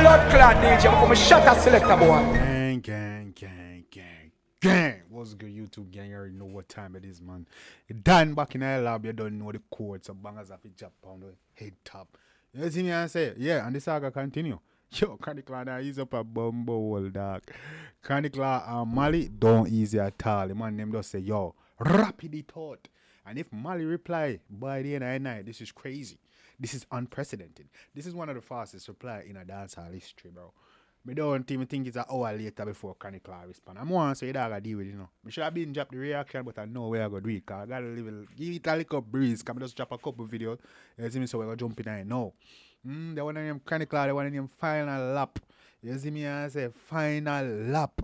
blood clot DJ from a shot at selector boy. Gang. What's good, YouTube gang? You already know what time it is, man. You done back in the lab, you don't know the chords. Some bangers have to jump on the head top. You see me and say, yeah, and the saga continue. Yo, 𝐑𝐂𝐂𝐓𝐈𝐎𝐍 now ease up a bumble dog. 𝐑𝐂𝐂𝐓𝐈𝐎𝐍 and Mali don't easy at all. The man them just say, yo, rapidly thought. And if Mali reply by the end of the night, this is crazy. This is unprecedented. This is one of the fastest reply in a dancehall history, bro. I don't even think it's an hour later before 𝐑𝐂𝐂𝐓𝐈𝐎𝐍 respond. I'm one so you gotta deal with it, you know. I should have been drop the reaction, but I know where I go do it. Cause I gotta give it a little breeze. Cause I just drop a couple videos. You see me, so we're gonna jump in there now. The one of them 𝐑𝐂𝐂𝐓𝐈𝐎𝐍, the one of them final lap. You see me, I say final lap.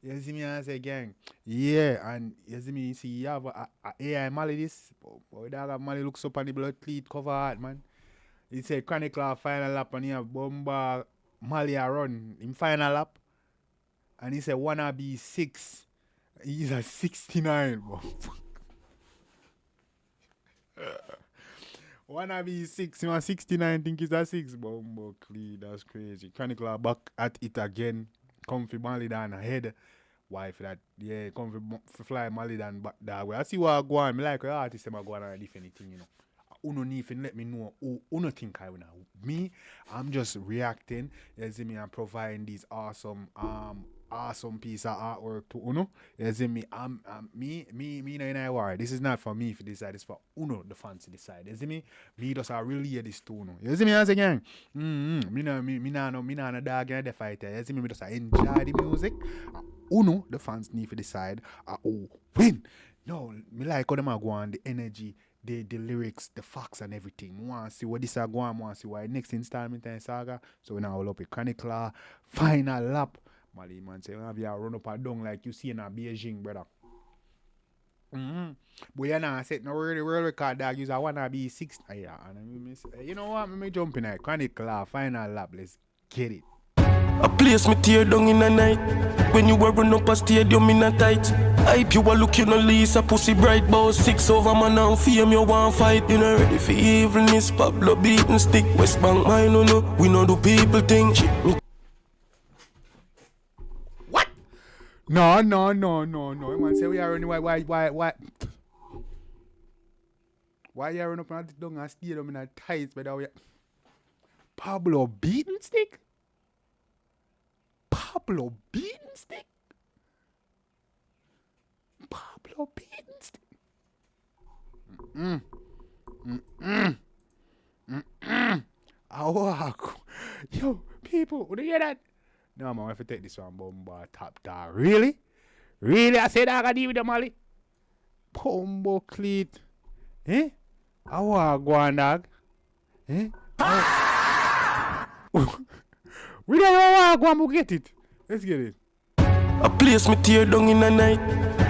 You see me, I say gang. Yeah, and you see me, you see you have a AI Mali this. But dog Mali looks up on the blood cleat cover art, man. He said 𝐑𝐂𝐂𝐓𝐈𝐎𝐍 final lap and he have Bomba Mali a run in final lap. And he said wanna be 6. He's at 69, bro. Wanna be 6, you want 69, think he's at 6, Bombo clean, that's crazy. 𝐑𝐂𝐂𝐓𝐈𝐎𝐍 back at it again. Comfy Mali down ahead. Why for that? Yeah, comfy fly Mali down back that way. I see what I go on. I like the artist them go on and if anything, you know. Uno need to let me know who Uno think I will know. Me, I'm just reacting. You see me, I'm providing these awesome piece of artwork to Uno. You see me, me no in a war. This is not for me to decide, it's for Uno the fans to decide. You see me just I really hear this to Uno. You see me as again. Me no dog in the fighter. You see me just I enjoy the music. Uno the fans need to decide who win. No, me like how them go on the energy. The lyrics, the facts and everything. We want to see what this are going on. We want to see why next installment in saga. So we now all up with 𝐑𝐂𝐂𝐓𝐈𝐎𝐍 final lap. Mali man say, we have you run up and down like you see in a Beijing, brother. But you know, I said, no world record dog, you wanna be 6. Yeah, and you know what? Me jump in there. 𝐑𝐂𝐂𝐓𝐈𝐎𝐍 final lap. Let's get it. A place me tear down in the night. When you were run up a stadium in a tight. Hype you a look, you no lease a pussy bright. Bout 6 over man and fame you want fight. You not ready for evilness. Pablo beating stick. West Bank mine no no. We know do people think. What? No. Man say we are running. Why? Why you run up and down a stadium in a tight? But Pablo beating stick. Pablo beating stick. Pablo beating stick. Yo, people, would you hear that? No, man, I have to take this one, Bomba top dog. Really? I said I gotta deal with the Mali. Bombo cleat. Eh? I want to go on, dog. Eh? We don't want to go and get it. Let's get it. A place me tear down in the night.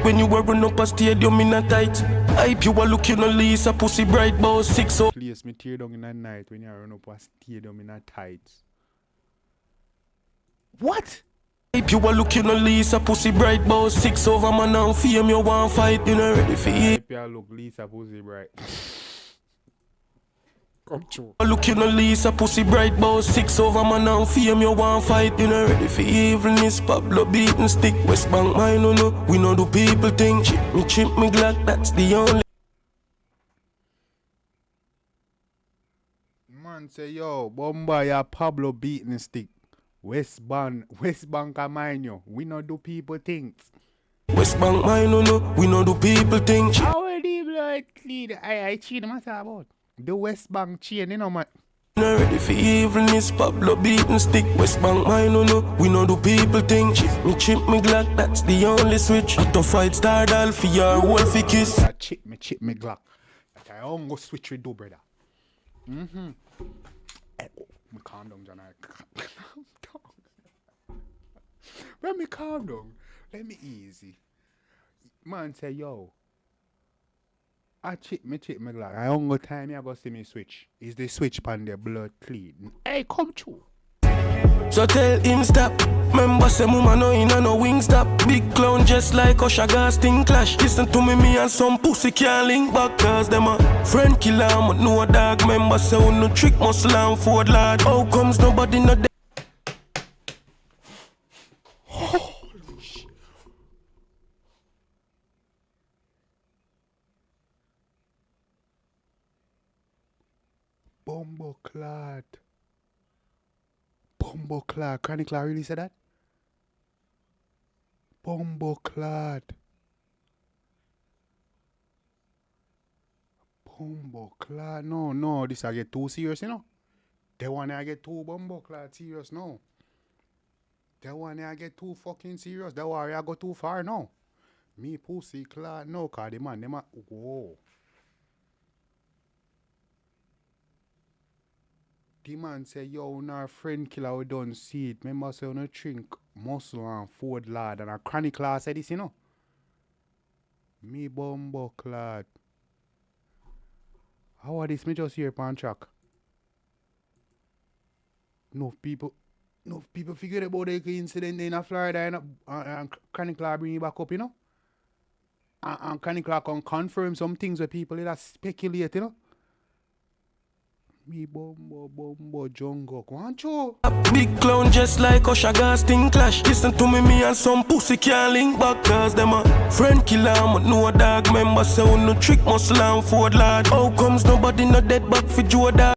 When you were run up a stadium in a tight. Hype you a look, you no lease a pussy bright. Bout 6 over. Place me tear down in the night when you run up a stadium in a tight. What? Hype you a look, you no lease a pussy bright. Bout 6 over man and fame you want fight. You not ready for it. Hype you a look, lease a pussy bright. Come true. Look, you no lease a pussy bright. Bout 6 over man and fame you want fight. You not ready for evilness. Pablo beating stick. West Bank mine no no. We know do people think. Chip me Glock, that's the only. Man say yo, Bomba ya Pablo beating stick. West Bank a mine yo. We know do people things. West Bank mine no no. We know do people think. How will the blood clean? I cheat matter about. The West Bank chain, you know, man. Not ready for evilness, Pablo beating stick. West Bank mine no no. We know do people think. Me chip me Glock, that's the only switch. At the fight start all for your wolfy kiss. Chip me Glock. That I don't go switch with do, brother. Me calm down, John. Calm down. Let me calm down. Let me easy. Man say, yo. I chip me Glock. I don't go time I go see me switch. Is the switch pan the blood clean? Hey, come true. So tell him stop. Remember say mama no in a no wing stop. Big clown just like Usher gas thing clash. Listen to me and some pussy can't link back. Cause them a friend killer but no dog. Remember say no trick muscle and Ford lad. How comes nobody no dead? Bumbo clot. Bumbo clot. Chronic Law really said that? Bumbo clot. Bumbo clot. No, this I get too serious, you know. That one I get too bumbo clot serious, no. That one I get too fucking serious. That one I go too far, no. Me pussy clot, no, cause the man, whoa. The man say, yo, our friend killer we don't see it. Remember say no drink muscle and Ford lad and a Chronic Law said this, you know. Me bumbo clot. How are this? Me just hear pan track. No people figured about the incident in Florida and Chronic Law bring it back up, you know. And Chronic Law can confirm some things where people that speculate, you know. Me bumbo jungle, Kwancho. Big clown just like Usher gas thing clash. Listen to me and some pussy can't link back. Cause them a friend killer, but no dog member. So no trick muscle and Ford lad. How comes nobody not dead back for Joe dog?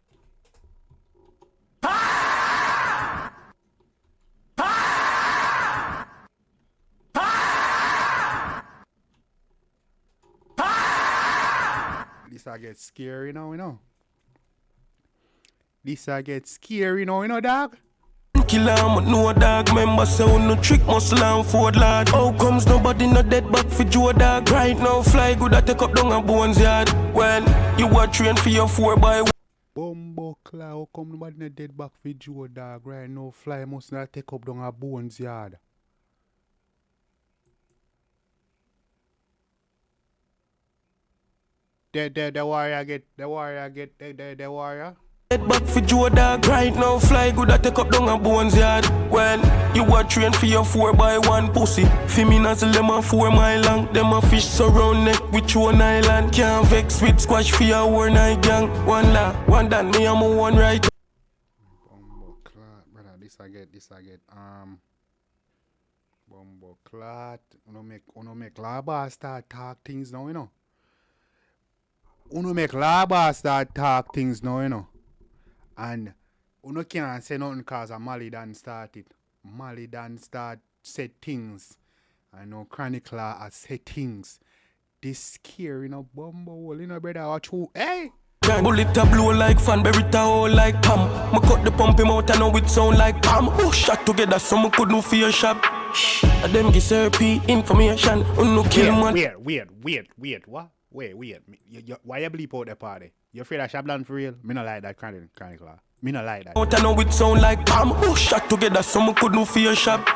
This I get scary now, you know. This I get scary now, you know, dog. Killer, but no dog member. So no trick muscle and Ford lad. How comes nobody not dead back for Joe dog? Right now fly good I take up down a bones yard. When you were trained for your 4x1. Bumbo cloud, how come nobody not dead back for Joe dog? Right now fly must not take up down a bones yard. The warrior. Head back for Joe dog. Right now fly good I take up down a bones yard. When you were trained for your 4x1 pussy. Feminines them a 4 mile long. Them a fish surround neck with one island. Can't vex with squash for your one night gang. One la, one done me I'm a one right. Bumbo clot, brother, this I get Bumbo clot. Uno make Laba start talk things now, you know. Uno make Laba start talk things now, you know. And uno can't say nothing cause a Mali done started. Mali done start said things. I know Chronic Law has said things. This scary, you know, bumbo hole, you know, brother, watch who, hey! Bullet a blow like fan, berry all like pam. Me cut the pump him out and now it sound like pam. Oh, shot together so me couldn't fear shop. And them give RP information. No kill man. Wait, what? Wait. Why you bleep out the party? You afraid of Shablan for real? Me not like that Chronic Law. Me not like that. Out and now it sound like pam. Oh, shot together so me couldn't fear shop.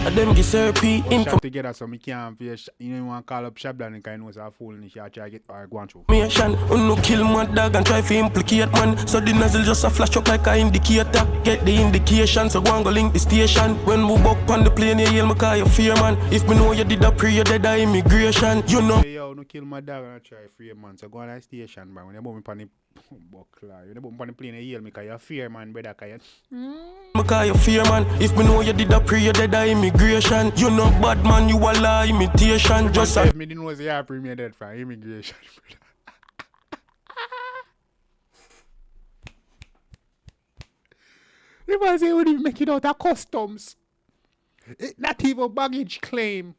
And them give RP Shot together so me can't fear. You know you want to call up Shablan and kind of know a fool and she try to get or go on through. No kill mad dog and try to implicate man. So the nozzle just a flash up like a indicator. Get the indication so go and go link the station. When we buck on the plane you yell me call you fear man. If me know you did a pre you dead a immigration. You know. Hey, yo, no kill my dog and try free man. So go on the station man. When you bump me on the buckler, you bump on the plane you yell me call you fear man brother cause me call you fear man. If me know you did a pre you dead a immigration. You know bad man you a lie imitation. Just if me didn't know say you pre me dead for immigration brother. If I say you would make it out of customs, not even baggage claim,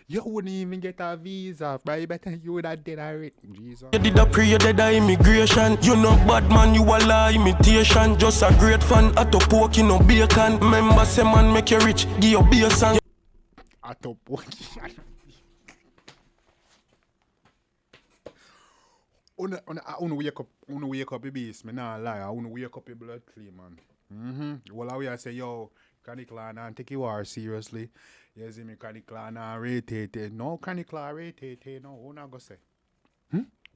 you wouldn't even get a visa, but you better you would have dead already. Jesus. You did a pre, you did a immigration. You know bad man, you a lie imitation. Just a great fan, at a poke, you know bacon. Remember say man make you rich, give you beer song. At a poke. Uno wake up a beast, me nah lie. Uno wake up a blood clean, man. Well, I say, yo, Chronic Law and take your war seriously. You see me, Chronic Law and rate it. No, Chronic Law rate it. No, what I go say?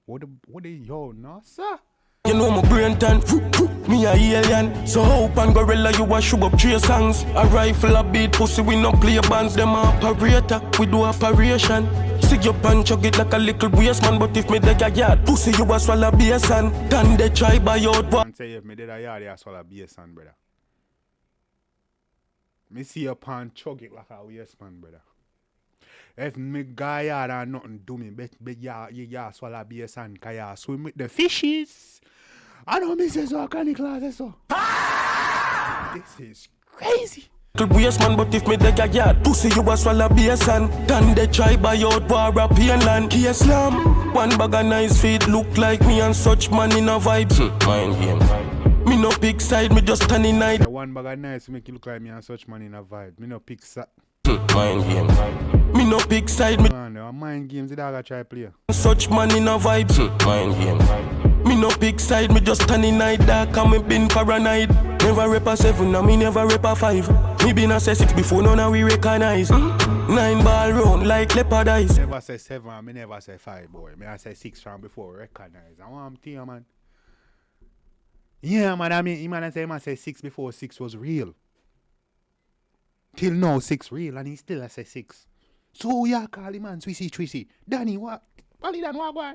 What the yo, no, sir? You know my brain tan, me a alien. So hope and gorilla you a shoot up 3 songs. A rifle a beat pussy we no play bands. Them a operator, we do operation. See your punch chug it like a little waste man. But if me dead a yard, pussy you a swallow bass and then they try buy out what. Say if me dead a yard, you a swallow bass and brother. Me see your pan chug it like a waste man, brother. If me guy yard and nothing do me, bet you swallow bass and cause you swim with the fishes. I don't miss it, so I can't class it, so. This is crazy. Waste man, but if me take a yard, pussy you a swallow bass and then they try buy out war up here land. Key slam, one bag of nice feet look like me and such man in a vibe. Mind game. Me no pick side, me just stand in night. One bag of nice make you look like me and such man in a vibe. Me no pick side. Mind game. Me no pick side, me. Man, mind games, the dog I try play. Such man in a vibe. Mind game. Me no pick side, me just stand in night dark and me been paranoid. Never rep a 7 and me never rep a 5. Me been a say 6 before none of we recognize. 9 ball round like leopard eyes. Never say 7 and me never say 5, boy. Me I say 6 from before recognize. I want to man. Yeah, man, I mean, he man say 6 before 6 was real. Till now 6 real and he still a say 6. So yeah, call him man, Twissy. Danny, what? Pally Dan, what boy?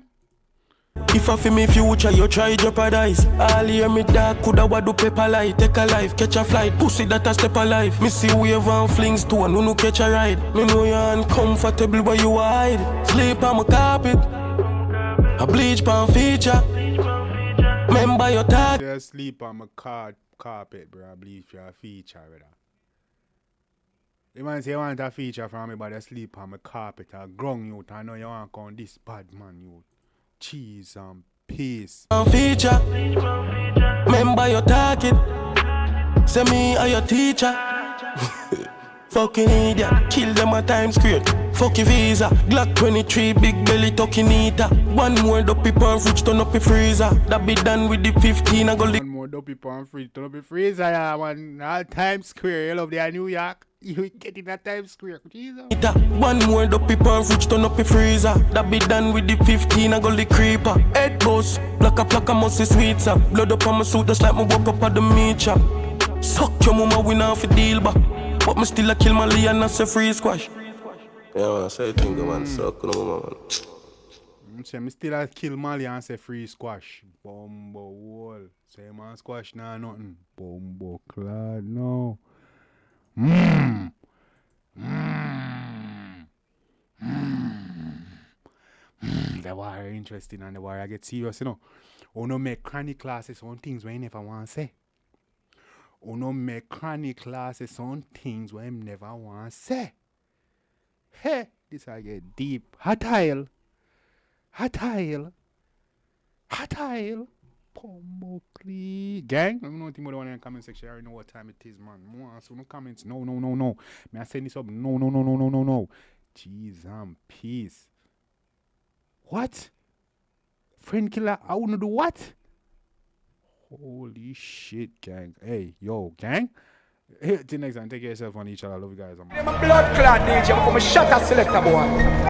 If I feel me future, you try jeopardize. All hear me dark, coulda what do paper light. Take a life, catch a flight, pussy that a step alive. Me see wave and flings to one who no catch a ride. Me know you uncomfortable where you hide. Sleep on my carpet, I bleach pan feature. Remember your tag. Just sleep on my carpet, bro. I bleach your feature, brother. The man say you want a feature from me, but I sleep on my carpet. I grung you, I know you want to come this bad man, you. Cheese and peace. Feature. Remember your target. Say me or your teacher. Fucking idiot. Kill them at Times Square. Fuck your visa. Glock 23, big belly talking eater. One more dopey pan fridge, turn up the freezer. That be done with the 15. I go lick. One more dopey pan fridge, turn up the freezer. Yeah, man. All Times Square. You love the New York. You get in that Times Square. Jesus. One more dopey pan fridge, turn up the freezer. That be done with the 15. I go the creeper. Head boss. Black a musty sweets up. Blood up on my suit just like me walk up at the meat shop. Suck your mama win off a deal back. But me still a kill my Lee and I say free squash. Yeah, man, I say thing, man, suck no more, man. Say me still a kill Mali and say free squash. Bumbo wall. Say man squash nah nothing. Bumbo clad no. The war interesting and the war I get serious, you know. Oh no make chronic classes on things where you never want to say. Oh no make chronic classes on things where you never want to say. Hey, this I get deep. Hot aisle. Pomokli. Gang, let me know anything about the one in the comment section. I already know what time it is, man. More answer no comments. No. May I send this up? No. Jeez and peace. What? Friend killer, I wanna do what? Holy shit, gang. Hey, yo, gang. Hey, till next time, take care of yourself on each other. I love you guys. I'm a blood clot DJ, I'm a shut up selector boy.